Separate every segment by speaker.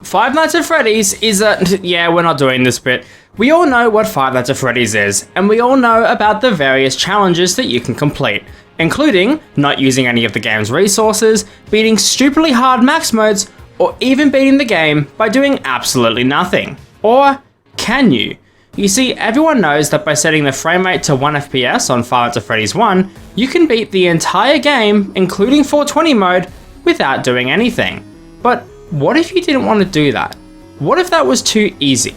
Speaker 1: Five Nights at Freddy's is a... yeah, we're not doing this bit. We all know what Five Nights at Freddy's is, and we all know about the various challenges that you can complete, including not using any of the game's resources, beating stupidly hard max modes, or even beating the game by doing absolutely nothing. Or can you? You see, everyone knows that by setting the frame rate to 1 FPS on Five Nights at Freddy's 1, you can beat the entire game, including 420 mode, without doing anything. But what if you didn't want to do that? What if that was too easy?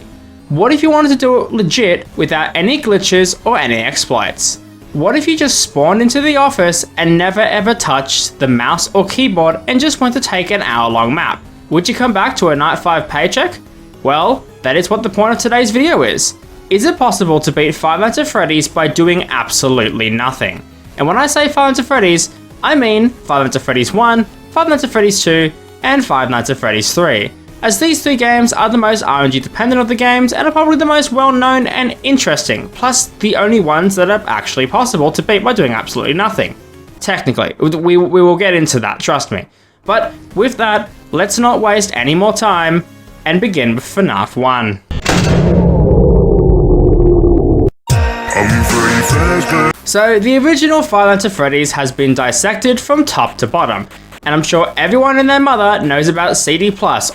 Speaker 1: What if you wanted to do it legit without any glitches or any exploits? What if you just spawned into the office and never ever touched the mouse or keyboard and just went to take an hour-long map? Would you come back to a night 5 paycheck? Well, that is what the point of today's video is. Is it possible to beat Five Nights at Freddy's by doing absolutely nothing? And when I say Five Nights at Freddy's, I mean Five Nights at Freddy's 1, Five Nights at Freddy's 2, and Five Nights at Freddy's 3, as these three games are the most RNG dependent of the games and are probably the most well known and interesting, plus the only ones that are actually possible to beat by doing absolutely nothing. Technically, we will get into that, trust me. But with that, let's not waste any more time and begin with FNAF 1. So the original Five Nights at Freddy's has been dissected from top to bottom, and I'm sure everyone and their mother knows about CD+,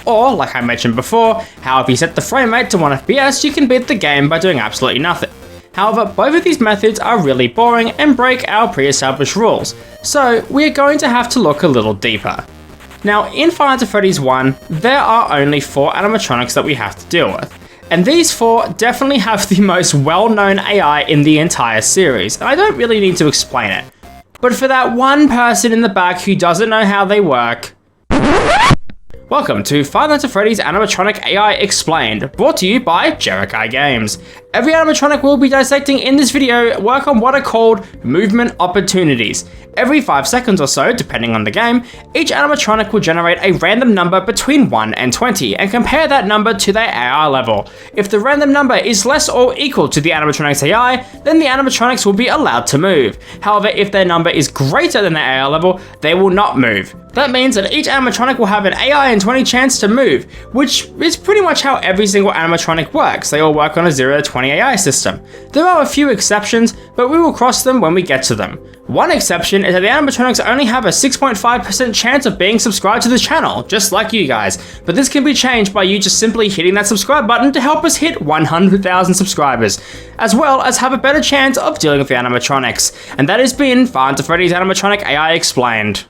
Speaker 1: or, like I mentioned before, how if you set the frame rate to 1 FPS, you can beat the game by doing absolutely nothing. However, both of these methods are really boring and break our pre-established rules, so we're going to have to look a little deeper. Now, in Five Nights at Freddy's 1, there are only 4 animatronics that we have to deal with. And these 4 definitely have the most well-known AI in the entire series, and I don't really need to explain it. But for that one person in the back who doesn't know how they work, welcome to Five Nights at Freddy's Animatronic AI Explained, brought to you by Jerakaigamez. Every animatronic we'll be dissecting in this video work on what are called movement opportunities. Every 5 seconds or so, depending on the game, each animatronic will generate a random number between 1 and 20 and compare that number to their AI level. If the random number is less or equal to the animatronic's AI, then the animatronics will be allowed to move. However, if their number is greater than their AI level, they will not move. That means that each animatronic will have an AI and 20 chance to move, which is pretty much how every single animatronic works. They all work on a 0 to 20 AI system. There are a few exceptions, but we will cross them when we get to them. One exception is that the animatronics only have a 6.5% chance of being subscribed to the channel, just like you guys. But this can be changed by you just simply hitting that subscribe button to help us hit 100,000 subscribers, as well as have a better chance of dealing with the animatronics. And that has been Five Nights at Freddy's Animatronic AI Explained.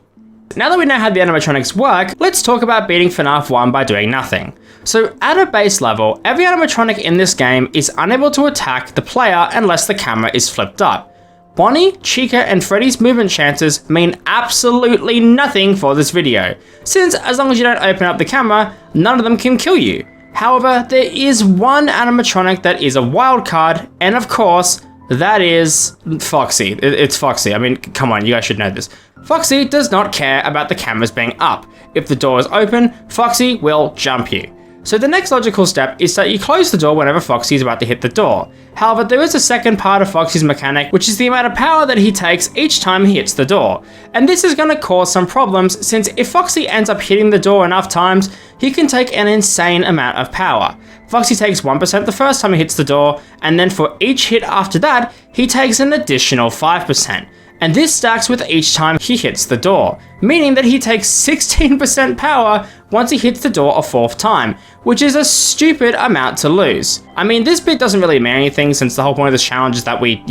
Speaker 1: Now that we know how the animatronics work, let's talk about beating FNAF 1 by doing nothing. So at a base level, every animatronic in this game is unable to attack the player unless the camera is flipped up. Bonnie, Chica, and Freddy's movement chances mean absolutely nothing for this video, since as long as you don't open up the camera, none of them can kill you. However, there is one animatronic that is a wild card, and of course, that is Foxy. It's Foxy. I mean, come on, you guys should know this. Foxy does not care about the cameras being up. If the door is open, Foxy will jump you. So the next logical step is that you close the door whenever Foxy is about to hit the door. However, there is a second part of Foxy's mechanic, which is the amount of power that he takes each time he hits the door. And this is going to cause some problems, since if Foxy ends up hitting the door enough times, he can take an insane amount of power. Foxy takes 1% the first time he hits the door, and then for each hit after that, he takes an additional 5%. And this stacks with each time he hits the door, meaning that he takes 16% power once he hits the door a 4th time, which is a stupid amount to lose. I mean, this bit doesn't really mean anything, since the whole point of this challenge is that we,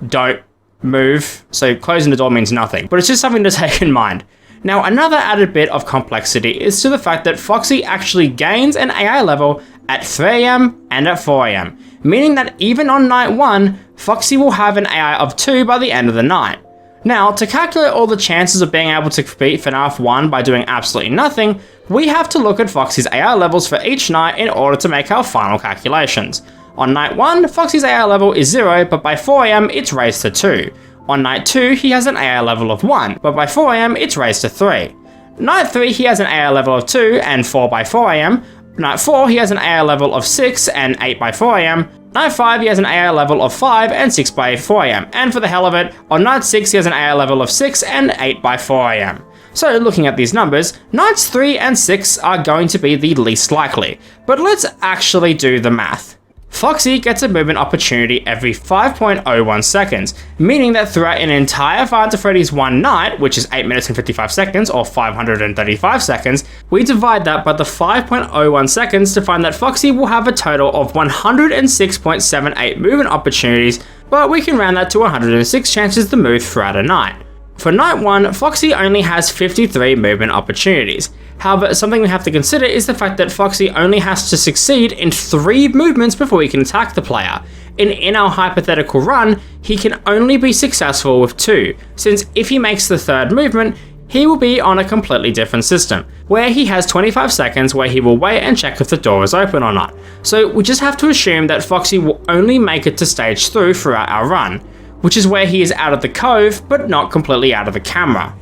Speaker 1: don't move, so closing the door means nothing, but it's just something to take in mind. Now, another added bit of complexity is to the fact that Foxy actually gains an AI level at 3 AM and at 4 AM, meaning that even on night 1, Foxy will have an AI of 2 by the end of the night. Now, to calculate all the chances of being able to beat FNAF 1 by doing absolutely nothing, we have to look at Foxy's AI levels for each night in order to make our final calculations. On night 1, Foxy's AI level is 0, but by 4 AM it's raised to 2. On night 2, he has an AI level of 1, but by 4 AM it's raised to 3. Night 3, he has an AI level of 2 and 4 by 4 AM. Night 4, he has an AI level of 6 and 8 by 4 AM. Night 5, he has an AI level of 5 and 6 by 4 AM. And for the hell of it, on night 6, he has an AI level of 6 and 8 by 4 AM. So looking at these numbers, Nights 3 and 6 are going to be the least likely, but let's actually do the math. Foxy gets a movement opportunity every 5.01 seconds, meaning that throughout an entire Five Nights at Freddy's one night, which is 8 minutes and 55 seconds or 535 seconds, we divide that by the 5.01 seconds to find that Foxy will have a total of 106.78 movement opportunities, but we can round that to 106 chances to move throughout a night. For Night 1, Foxy only has 53 movement opportunities. However, something we have to consider is the fact that Foxy only has to succeed in 3 movements before he can attack the player. In our hypothetical run, he can only be successful with 2, since if he makes the 3rd movement, he will be on a completely different system, where he has 25 seconds where he will wait and check if the door is open or not. So we just have to assume that Foxy will only make it to stage 3 throughout our run, which is where he is out of the cove, but not completely out of the camera.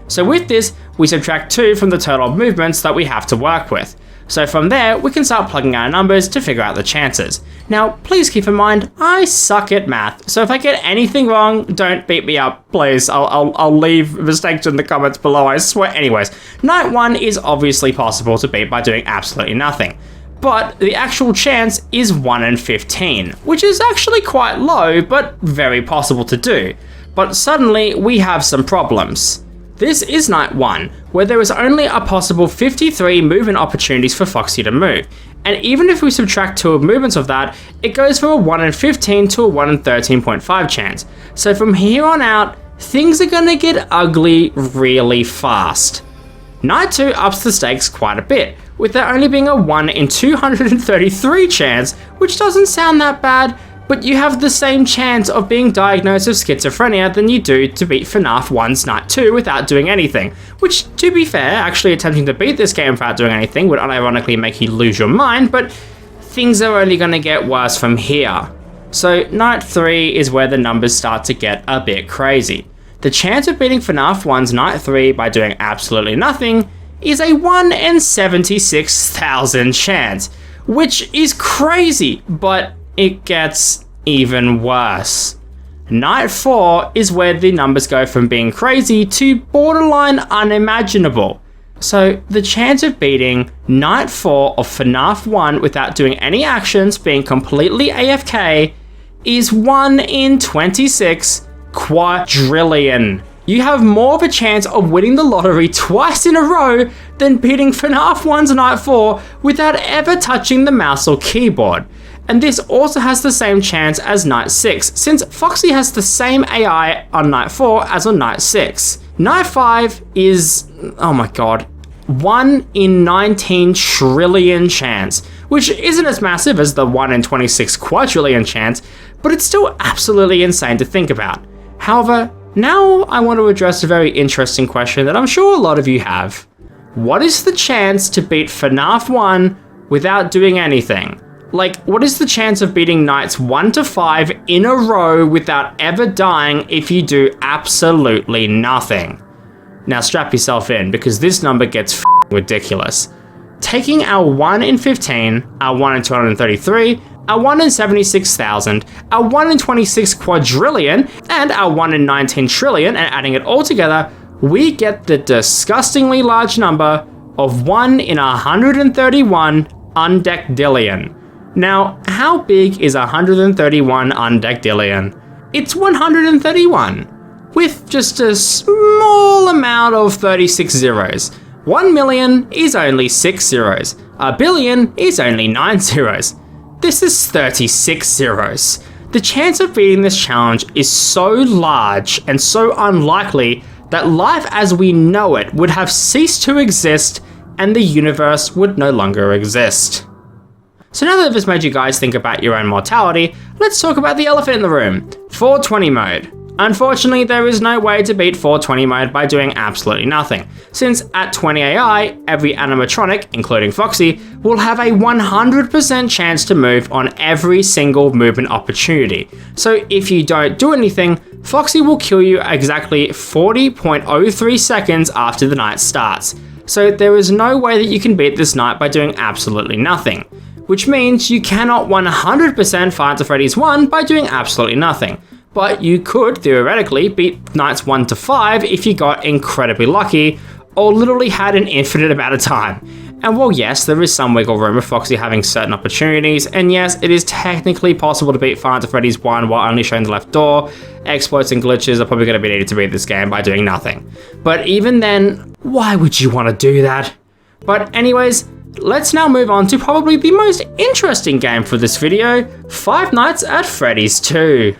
Speaker 1: So with this, we subtract 2 from the total of movements that we have to work with. So from there, we can start plugging our numbers to figure out the chances. Now, please keep in mind, I suck at math, so if I get anything wrong, don't beat me up, please. I'll leave mistakes in the comments below, I swear. Anyways, Night 1 is obviously possible to beat by doing absolutely nothing. But the actual chance is 1 in 15, which is actually quite low, but very possible to do. But suddenly, we have some problems. This is Night 1, where there is only a possible 53 movement opportunities for Foxy to move, and even if we subtract 2 movements of that, it goes from a 1 in 15 to a 1 in 13.5 chance. So from here on out, things are gonna get ugly really fast. Night 2 ups the stakes quite a bit, with there only being a 1 in 233 chance, which doesn't sound that bad, but you have the same chance of being diagnosed with schizophrenia than you do to beat FNAF 1's Night 2 without doing anything. Which, to be fair, actually attempting to beat this game without doing anything would unironically make you lose your mind, but things are only going to get worse from here. So Night 3 is where the numbers start to get a bit crazy. The chance of beating FNAF 1's Night 3 by doing absolutely nothing is a 1 in 76,000 chance, which is crazy, but it gets even worse. Night 4 is where the numbers go from being crazy to borderline unimaginable. So the chance of beating Night 4 of FNAF 1 without doing any actions, being completely AFK, is 1 in 26 quadrillion. You have more of a chance of winning the lottery twice in a row than beating FNAF 1's Night 4 without ever touching the mouse or keyboard. And this also has the same chance as Night 6, since Foxy has the same AI on Night 4 as on Night 6. Night 5 is, oh my god, 1 in 19 trillion chance, which isn't as massive as the 1 in 26 quadrillion chance, but it's still absolutely insane to think about. However, now I want to address a very interesting question that I'm sure a lot of you have. What is the chance to beat FNAF 1 without doing anything? Like, what is the chance of beating Nights 1 to 5 in a row without ever dying if you do absolutely nothing? Now strap yourself in, because this number gets ridiculous. Taking our 1 in 15, our 1 in 233, our 1 in 76,000, our 1 in 26 quadrillion, and our 1 in 19 trillion, and adding it all together, we get the disgustingly large number of 1 in 131 undecadillion. Now, how big is 131 undecadillion? It's 131, with just a small amount of 36 zeros. 1 million is only 6 zeros. A billion is only 9 zeros. This is 36 zeros. The chance of beating this challenge is so large and so unlikely that life as we know it would have ceased to exist and the universe would no longer exist. So now that I've just made you guys think about your own mortality, let's talk about the elephant in the room, 420 mode. Unfortunately, there is no way to beat 420 mode by doing absolutely nothing, since at 20 AI, every animatronic, including Foxy, will have a 100% chance to move on every single movement opportunity. So if you don't do anything, Foxy will kill you exactly 40.03 seconds after the night starts. So there is no way that you can beat this night by doing absolutely nothing, which means you cannot 100% Five Nights at Freddy's 1 by doing absolutely nothing. But you could theoretically beat Nights 1 to 5 if you got incredibly lucky, or literally had an infinite amount of time. And while yes, there is some wiggle room with Foxy having certain opportunities, and yes, it is technically possible to beat Five Nights at Freddy's 1 while only showing the left door, exploits and glitches are probably going to be needed to beat this game by doing nothing. But even then, why would you want to do that? But anyways, let's now move on to probably the most interesting game for this video, Five Nights at Freddy's 2.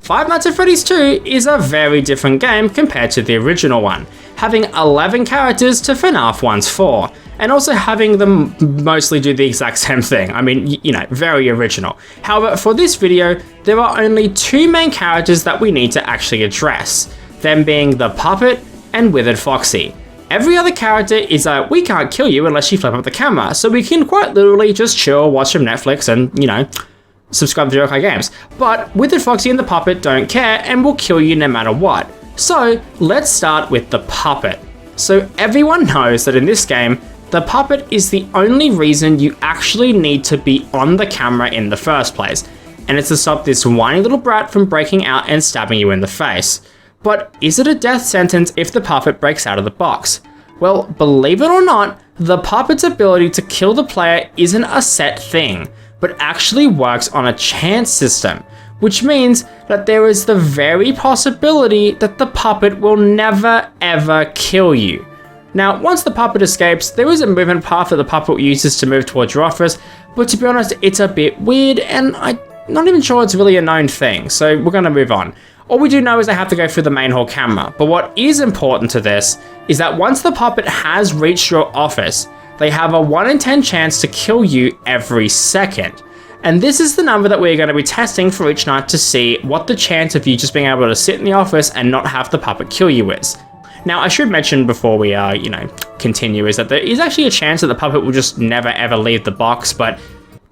Speaker 1: Five Nights at Freddy's 2 is a very different game compared to the original one, having 11 characters to FNAF 1's 4, and also having them mostly do the exact same thing. I mean, you know, very original. However, for this video, there are only 2 main characters that we need to actually address, them being the Puppet and Withered Foxy. Every other character is a we can't kill you unless you flip up the camera, so we can quite literally just chill, watch some Netflix, and, you know, subscribe to jerakaigamez. But Withered Foxy and the Puppet don't care and will kill you no matter what. So let's start with the Puppet. So everyone knows that in this game, the Puppet is the only reason you actually need to be on the camera in the first place, and it's to stop this whiny little brat from breaking out and stabbing you in the face. But is it a death sentence if the Puppet breaks out of the box? Well, believe it or not, the Puppet's ability to kill the player isn't a set thing, but actually works on a chance system, which means that there is the very possibility that the Puppet will never ever kill you. Now, once the Puppet escapes, there is a movement path that the Puppet uses to move towards your office, but to be honest, it's a bit weird and I'm not even sure it's really a known thing, so we're gonna move on. All we do know is they have to go through the main hall camera, but what is important to this is that once the Puppet has reached your office, they have a 1 in 10 chance to kill you every second. And this is the number that we're going to be testing for each night to see what the chance of you just being able to sit in the office and not have the Puppet kill you is. Now, I should mention before we, continue is that there is actually a chance that the Puppet will just never ever leave the box, but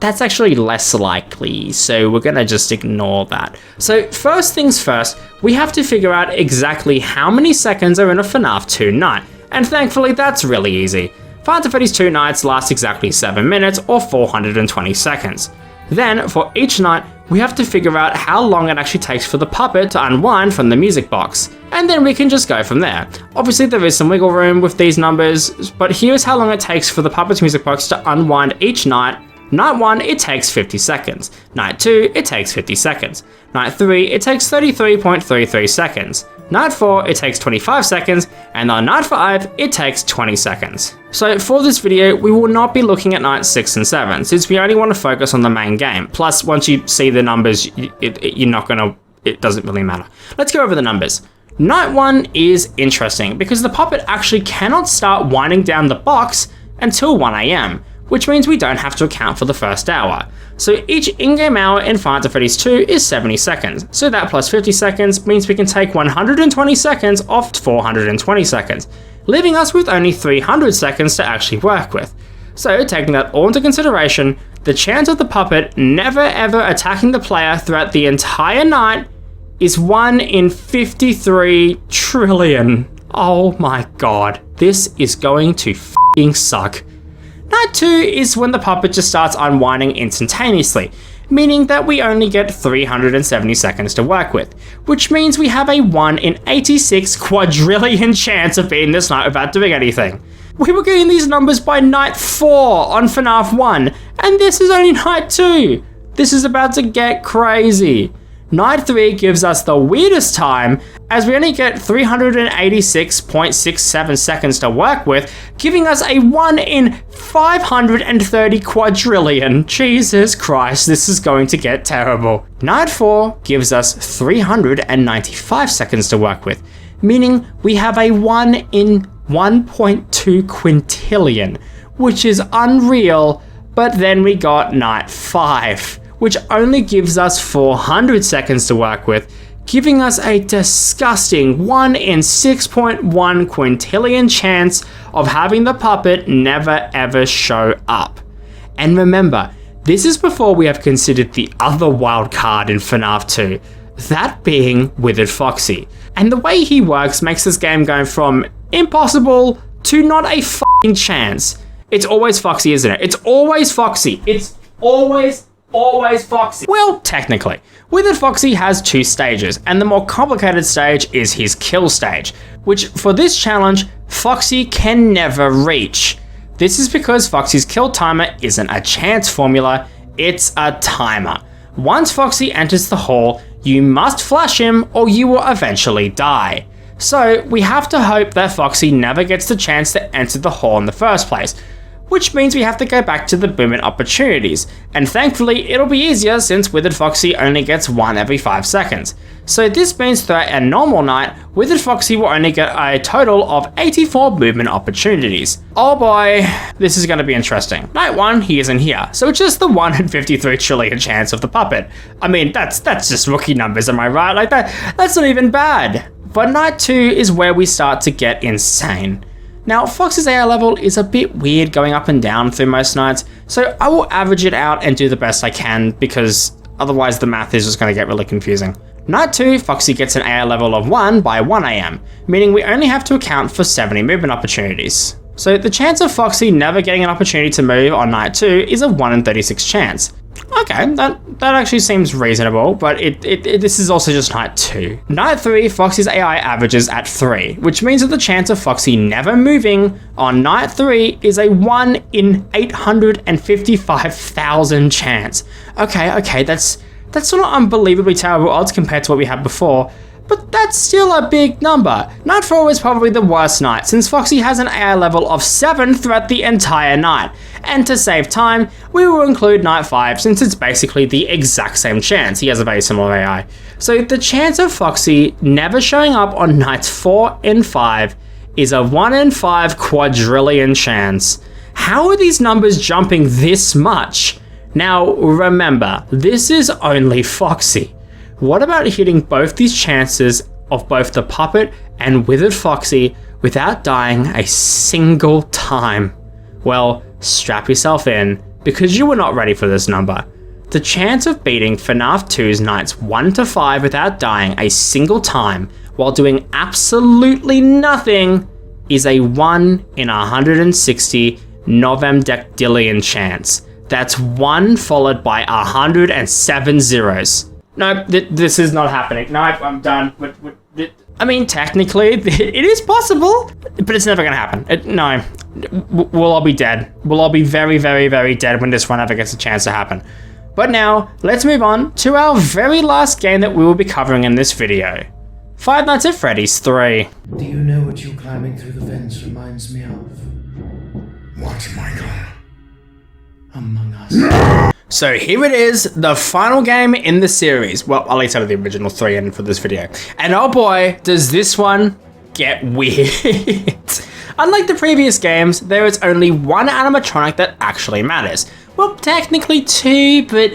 Speaker 1: that's actually less likely, so we're gonna just ignore that. So first things first, we have to figure out exactly how many seconds are in a FNAF 2 night, and thankfully that's really easy. Five Nights at Freddy's 2 nights last exactly 7 minutes or 420 seconds. Then, for each night, we have to figure out how long it actually takes for the Puppet to unwind from the music box, and then we can just go from there. Obviously there is some wiggle room with these numbers, but here's how long it takes for the Puppet's music box to unwind each night. Night 1, it takes 50 seconds. Night 2, it takes 50 seconds. Night 3, it takes 33.33 seconds. Night 4, it takes 25 seconds, and on Night 5, it takes 20 seconds. So for this video, we will not be looking at Night 6 and 7, since we only want to focus on the main game. Plus, once you see the numbers, it doesn't really matter. Let's go over the numbers. Night 1 is interesting, because the Puppet actually cannot start winding down the box until 1 AM. Which means we don't have to account for the first hour. So each in-game hour in Five Nights at Freddy's 2 is 70 seconds, so that plus 50 seconds means we can take 120 seconds off 420 seconds, leaving us with only 300 seconds to actually work with. So taking that all into consideration, the chance of the Puppet never ever attacking the player throughout the entire night is 1 in 53 trillion. Oh my god, this is going to f***ing suck. Night 2 is when the Puppet just starts unwinding instantaneously, meaning that we only get 370 seconds to work with, which means we have a 1 in 86 quadrillion chance of beating this night without doing anything. We were getting these numbers by Night 4 on FNAF 1, and this is only Night 2. This is about to get crazy. Night 3 gives us the weirdest time, as we only get 386.67 seconds to work with, giving us a 1 in 530 quadrillion. Jesus Christ, this is going to get terrible. Night 4 gives us 395 seconds to work with, meaning we have a 1 in 1.2 quintillion, which is unreal, but then we got Night 5. Which only gives us 400 seconds to work with, giving us a disgusting 1 in 6.1 quintillion chance of having the Puppet never ever show up. And remember, this is before we have considered the other wild card in FNAF 2, that being Withered Foxy. And the way he works makes this game go from impossible to not a f***ing chance. It's always Foxy, isn't it? It's always Foxy. It's always Foxy. Well, technically. Withered Foxy has 2 stages, and the more complicated stage is his kill stage, which for this challenge, Foxy can never reach. This is because Foxy's kill timer isn't a chance formula, it's a timer. Once Foxy enters the hall, you must flash him or you will eventually die. So we have to hope that Foxy never gets the chance to enter the hall in the first place, which means we have to go back to the movement opportunities, and thankfully it'll be easier since Withered Foxy only gets 1 every 5 seconds. So this means throughout a normal night, Withered Foxy will only get a total of 84 movement opportunities. Oh boy, this is going to be interesting. Night 1, he isn't here, so it's just the 1 in 53 trillion chance of the puppet. I mean, that's just rookie numbers, am I right? Like that's not even bad. But night 2 is where we start to get insane. Now, Fox's AI level is a bit weird going up and down through most nights, so I will average it out and do the best I can because otherwise the math is just going to get really confusing. Night 2, Foxy gets an AI level of 1 by 1 AM, meaning we only have to account for 70 movement opportunities. So the chance of Foxy never getting an opportunity to move on night 2 is a 1 in 36 chance. Okay, that actually seems reasonable, but this is also just night 2. Night 3, Foxy's AI averages at 3, which means that the chance of Foxy never moving on night 3 is a 1 in 855,000 chance. Okay, that's not unbelievably terrible odds compared to what we had before, but that's still a big number. Night 4 is probably the worst night, since Foxy has an AI level of 7 throughout the entire night. And to save time, we will include night 5 since it's basically the exact same chance. He has a very similar AI. So the chance of Foxy never showing up on nights 4 and 5 is a 1 in 5 quadrillion chance. How are these numbers jumping this much? Now remember, this is only Foxy. What about hitting both these chances of both the puppet and Withered Foxy without dying a single time? Well, strap yourself in, because you were not ready for this number. The chance of beating FNAF 2's nights 1 to 5 without dying a single time while doing absolutely nothing is a 1 in 160 novemdecadillion chance. That's 1 followed by 107 zeros. No, this is not happening. No, I'm done. I mean, technically, it is possible, but it's never going to happen. No, we'll all be dead. We'll all be very, very, very dead when this one ever gets a chance to happen. But now, let's move on to our very last game that we will be covering in this video. Five Nights at Freddy's 3.
Speaker 2: Do you know what you climbing through the vents reminds me of?
Speaker 3: What, Michael?
Speaker 2: Among Us.
Speaker 1: So here it is, the final game in the series. Well, at least out of the original 3 and for this video. And oh boy, does this one get weird. Unlike the previous games, there is only one animatronic that actually matters. Well, technically 2, but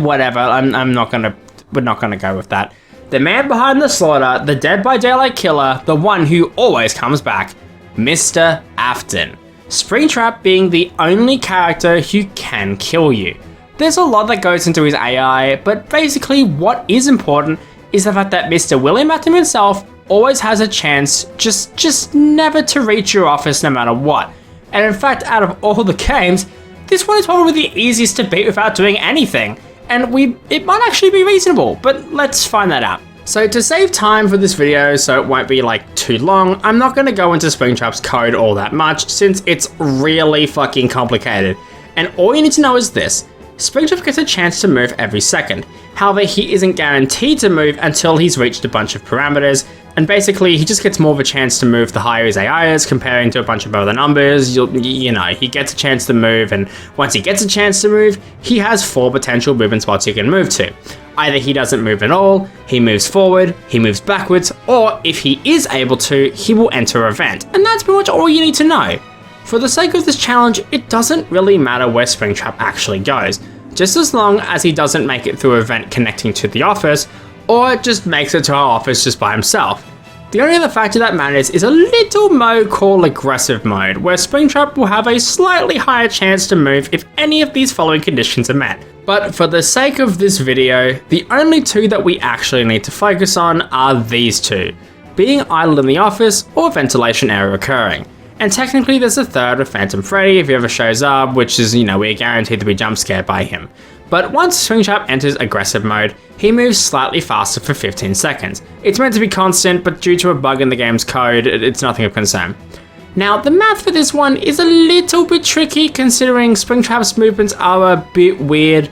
Speaker 1: whatever. We're not gonna go with that. The man behind the slaughter, the Dead by Daylight killer, the one who always comes back, Mr. Afton. Springtrap being the only character who can kill you. There's a lot that goes into his AI, but basically what is important is the fact that Mr. William Afton himself always has a chance just never to reach your office no matter what. And in fact, out of all the games, this one is probably the easiest to beat without doing anything. And it might actually be reasonable, but let's find that out. So to save time for this video so it won't be like too long, I'm not going to go into Springtrap's code all that much since it's really fucking complicated. And all you need to know is this. Springtrap gets a chance to move every second. However, he isn't guaranteed to move until he's reached a bunch of parameters, and basically he just gets more of a chance to move the higher his AI is comparing to a bunch of other numbers. You know, he gets a chance to move, and once he gets a chance to move, he has 4 potential movement spots he can move to. Either he doesn't move at all, he moves forward, he moves backwards, or if he is able to, he will enter a vent. And that's pretty much all you need to know. For the sake of this challenge, it doesn't really matter where Springtrap actually goes, just as long as he doesn't make it through a vent connecting to the office, or just makes it to our office just by himself. The only other factor that matters is a little mode called aggressive mode, where Springtrap will have a slightly higher chance to move if any of these following conditions are met. But for the sake of this video, the only 2 that we actually need to focus on are these 2, being idle in the office or ventilation error occurring. And technically there's a third with Phantom Freddy if he ever shows up, which is, we're guaranteed to be jump scared by him. But once Springtrap enters aggressive mode, he moves slightly faster for 15 seconds. It's meant to be constant, but due to a bug in the game's code, it's nothing of concern. Now, the math for this one is a little bit tricky considering Springtrap's movements are a bit weird,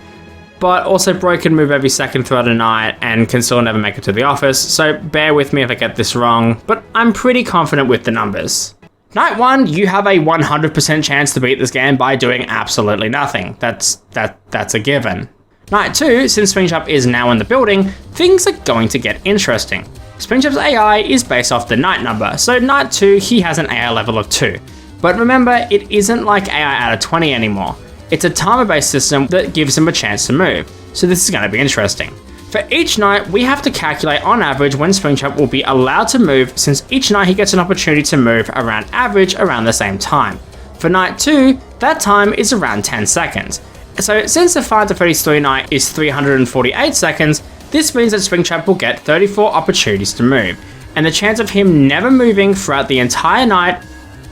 Speaker 1: but also Bro can move every second throughout the night and can still never make it to the office, so bear with me if I get this wrong, but I'm pretty confident with the numbers. Night 1, you have a 100% chance to beat this game by doing absolutely nothing. That's a given. Night 2, since Springtrap is now in the building, things are going to get interesting. Springtrap's AI is based off the night number, so Night 2 he has an AI level of 2. But remember, it isn't like AI out of 20 anymore. It's a timer-based system that gives him a chance to move, so this is going to be interesting. For each night, we have to calculate on average when Springtrap will be allowed to move, since each night he gets an opportunity to move around average around the same time. For night 2, that time is around 10 seconds. So since the Five Nights at Freddy's 3 night is 348 seconds, this means that Springtrap will get 34 opportunities to move, and the chance of him never moving throughout the entire night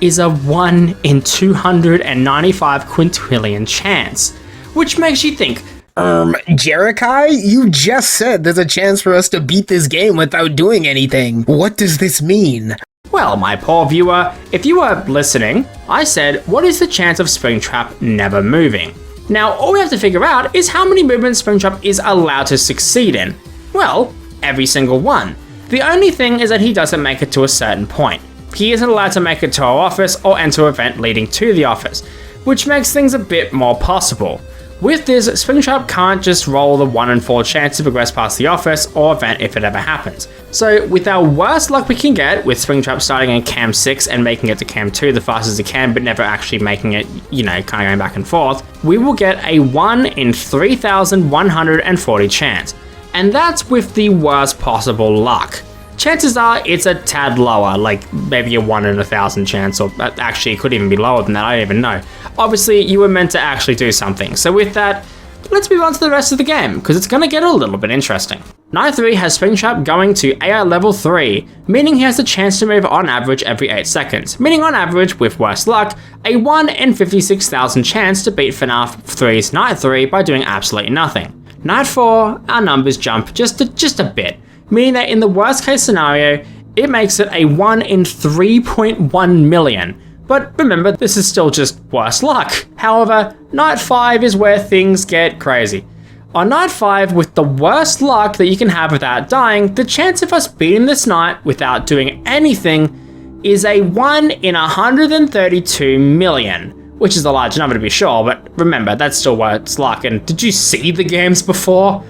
Speaker 1: is a 1 in 295 quintillion chance. Which makes you think,
Speaker 4: Jerakai, you just said there's a chance for us to beat this game without doing anything. What does this mean?
Speaker 1: well, my poor viewer, if you were listening, I said, what is the chance of Springtrap never moving? Now, all we have to figure out is how many movements Springtrap is allowed to succeed in. Well, every single one. The only thing is that he doesn't make it to a certain point. He isn't allowed to make it to our office or enter an event leading to the office, which makes things a bit more possible. With this, Springtrap can't just roll the 1 in 4 chance to progress past the office or event if it ever happens. So with our worst luck we can get, with Springtrap starting in Cam 6 and making it to Cam 2 the fastest he can, but never actually making it, kind of going back and forth, we will get a 1 in 3,140 chance. And that's with the worst possible luck. Chances are it's a tad lower, like maybe a 1 in 1,000 chance, or actually it could even be lower than that, I don't even know. Obviously, you were meant to actually do something, so with that, let's move on to the rest of the game, because it's going to get a little bit interesting. Night 3 has Springtrap going to AI level 3, meaning he has the chance to move on average every 8 seconds, meaning on average, with worse luck, a 1 in 56,000 chance to beat FNAF 3's Night 3 by doing absolutely nothing. Night 4, our numbers jump just a bit, meaning that in the worst case scenario, it makes it a 1 in 3.1 million. But remember, this is still just worse luck. However, Night 5 is where things get crazy. On Night 5, with the worst luck that you can have without dying, the chance of us beating this night without doing anything is a 1 in 132 million. Which is a large number to be sure, but remember, that's still worse luck, and did you see the games before?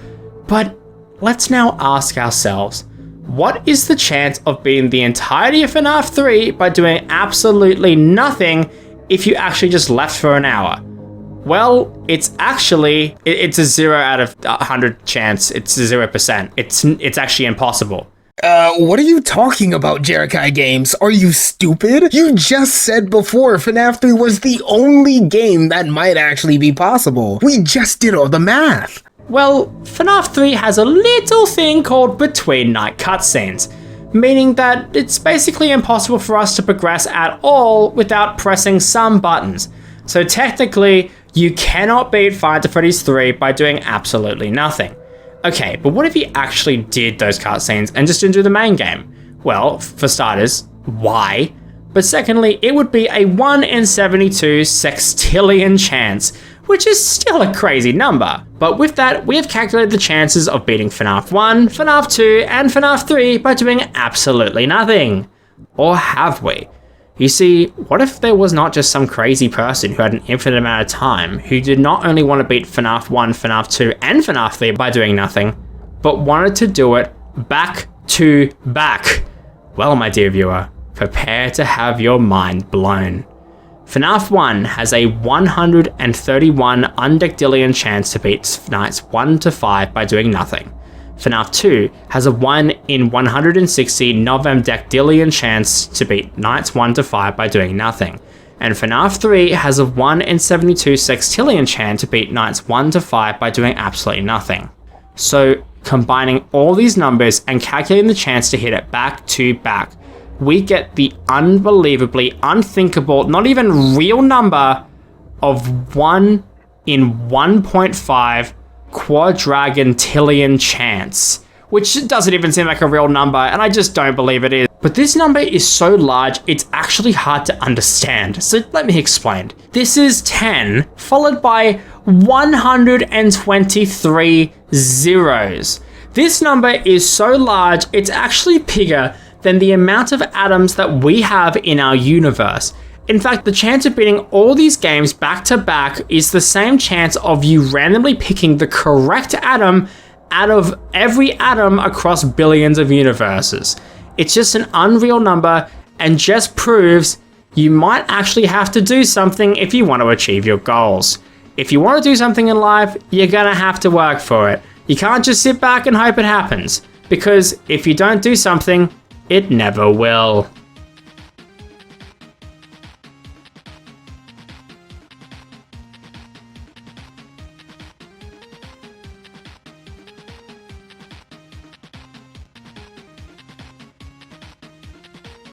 Speaker 1: But let's now ask ourselves, what is the chance of beating the entirety of FNAF 3 by doing absolutely nothing if you actually just left for an hour? Well, it's a 0 out of 100 chance. It's a 0%. It's actually impossible.
Speaker 4: What are you talking about, jerakaigamez? Are you stupid? You just said before FNAF 3 was the only game that might actually be possible. We just did all the math.
Speaker 1: Well, FNAF 3 has a little thing called between night cutscenes, meaning that it's basically impossible for us to progress at all without pressing some buttons. So technically, you cannot beat Five Nights at Freddy's 3 by doing absolutely nothing. Okay, but what if you actually did those cutscenes and just didn't do the main game? Well, for starters, why? But secondly, it would be a 1 in 72 sextillion chance, which is still a crazy number. But with that, we have calculated the chances of beating FNAF 1, FNAF 2, and FNAF 3 by doing absolutely nothing. Or have we? You see, what if there was not just some crazy person who had an infinite amount of time, who did not only want to beat FNAF 1, FNAF 2, and FNAF 3 by doing nothing, but wanted to do it back to back? Well, my dear viewer, prepare to have your mind blown. FNAF 1 has a 131 undecadillion chance to beat nights 1 to 5 by doing nothing. FNAF 2 has a 1 in 160 novemdecadillion chance to beat nights 1 to 5 by doing nothing. And FNAF 3 has a 1 in 72 sextillion chance to beat nights 1 to 5 by doing absolutely nothing. So, combining all these numbers and calculating the chance to hit it back to back, we get the unbelievably unthinkable, not even real number of 1 in 1.5 quadrigantillion chance, which doesn't even seem like a real number, and I just don't believe it is. But this number is so large, it's actually hard to understand. So let me explain. This is 10 followed by 123 zeros. This number is so large, it's actually bigger than the amount of atoms that we have in our universe. In fact, the chance of beating all these games back to back is the same chance of you randomly picking the correct atom out of every atom across billions of universes. It's just an unreal number and just proves you might actually have to do something if you want to achieve your goals. If you want to do something in life, you're gonna have to work for it. You can't just sit back and hope it happens, because if you don't do something, it never will.